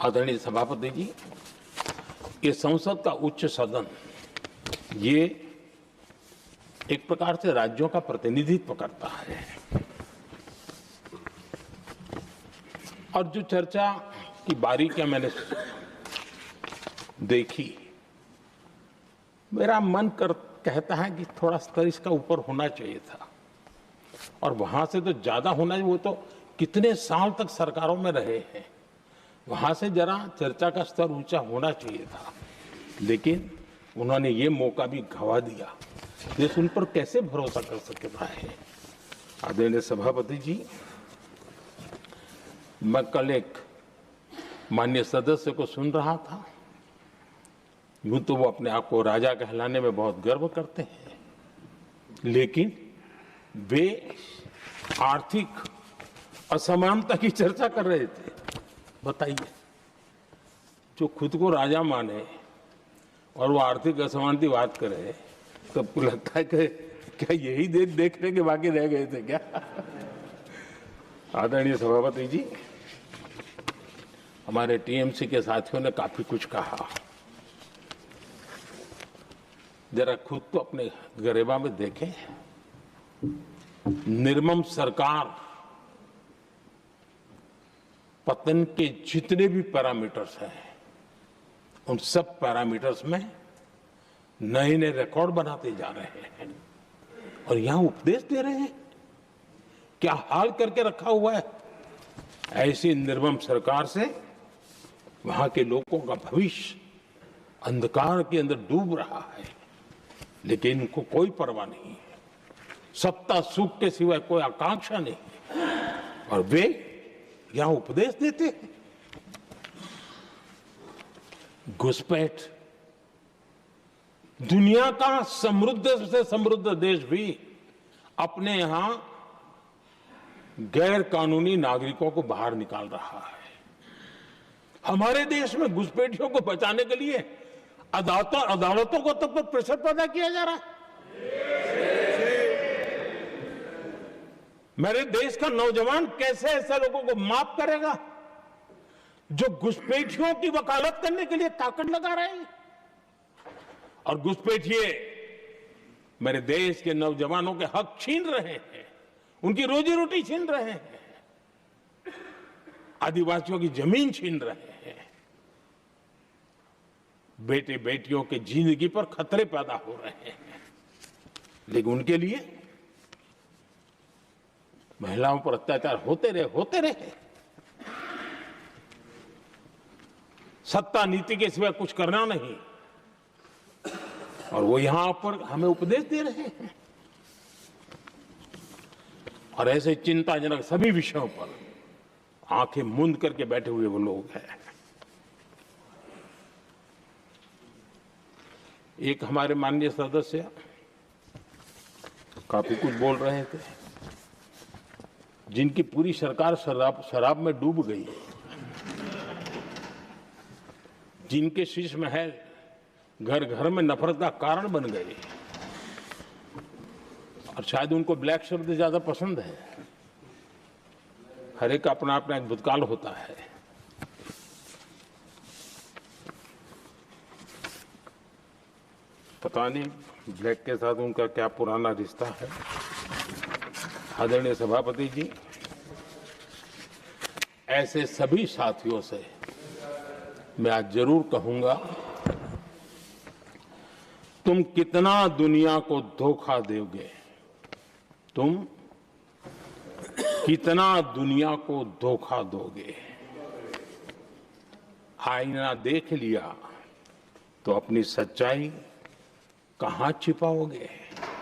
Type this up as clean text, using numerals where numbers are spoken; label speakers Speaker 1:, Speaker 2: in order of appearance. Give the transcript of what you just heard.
Speaker 1: आदरणीय सभापति जी, ये संसद का उच्च सदन ये एक प्रकार से राज्यों का प्रतिनिधित्व करता है और जो चर्चा की बारीकियां मैंने देखी, मेरा मन कहता है कि थोड़ा स्तर इसका ऊपर होना चाहिए था और वहां से तो ज्यादा होना चाहिए। वो तो कितने साल तक सरकारों में रहे हैं, वहां से जरा चर्चा का स्तर ऊंचा होना चाहिए था, लेकिन उन्होंने ये मौका भी गंवा दिया। देश उन पर कैसे भरोसा कर सकता है। आदरणीय सभापति जी, मैं कल एक माननीय सदस्य को सुन रहा था। यूं तो वो अपने आप को राजा कहलाने में बहुत गर्व करते हैं, लेकिन वे आर्थिक असमानता की चर्चा कर रहे थे। बताइए, जो खुद को राजा माने और वो आर्थिक असमानता की बात करे, तो आपको लगता है कि क्या यही देखने के बाकी रह गए थे क्या? आदरणीय सभापति जी, हमारे टीएमसी के साथियों ने काफी कुछ कहा। जरा खुद तो अपने गरेबा में देखें। निर्मम सरकार पतन के जितने भी पैरामीटर्स हैं, उन सब पैरामीटर्स में नए नए रिकॉर्ड बनाते जा रहे हैं और यहां उपदेश दे रहे हैं। क्या हाल करके रखा हुआ है। ऐसी निर्मम सरकार से वहां के लोगों का भविष्य अंधकार के अंदर डूब रहा है, लेकिन इनको कोई परवाह नहीं है। सत्ता सुख के सिवाय कोई आकांक्षा नहीं है और वे यहां उपदेश देते हैं। घुसपैठ, दुनिया का समृद्ध से समृद्ध देश भी अपने यहां गैर कानूनी नागरिकों को बाहर निकाल रहा है। हमारे देश में घुसपैठियों को बचाने के लिए अदालतों को तब तक प्रेशर पैदा किया जा रहा है। मेरे देश का नौजवान कैसे ऐसे लोगों को माफ करेगा जो घुसपैठियों की वकालत करने के लिए ताकत लगा रहे हैं। और घुसपैठिए मेरे देश के नौजवानों के हक छीन रहे हैं, उनकी रोजी रोटी छीन रहे हैं, आदिवासियों की जमीन छीन रहे हैं। बेटे बेटियों के जिंदगी पर खतरे पैदा हो रहे हैं, लेकिन उनके लिए महिलाओं पर अत्याचार होते रहे। सत्ता नीति के सिवा कुछ करना नहीं, और वो यहां पर हमें उपदेश दे रहे हैं। और ऐसे चिंताजनक सभी विषयों पर आंखें मूंद करके बैठे हुए वो लोग हैं। एक हमारे माननीय सदस्य काफी कुछ बोल रहे थे, जिनकी पूरी सरकार शराब में डूब गई, जिनके शीश महल घर घर में नफरत का कारण बन गए, और शायद उनको ब्लैक शब्द ज्यादा पसंद है। हर एक का अपना अपना एक भूतकाल होता है। पता नहीं ब्लैक के साथ उनका क्या पुराना रिश्ता है। आदरणीय सभापति जी, ऐसे सभी साथियों से मैं आज जरूर कहूंगा, तुम कितना दुनिया को धोखा दोगे, तुम कितना दुनिया को धोखा दोगे। आईना देख लिया तो अपनी सच्चाई कहां छिपाओगे।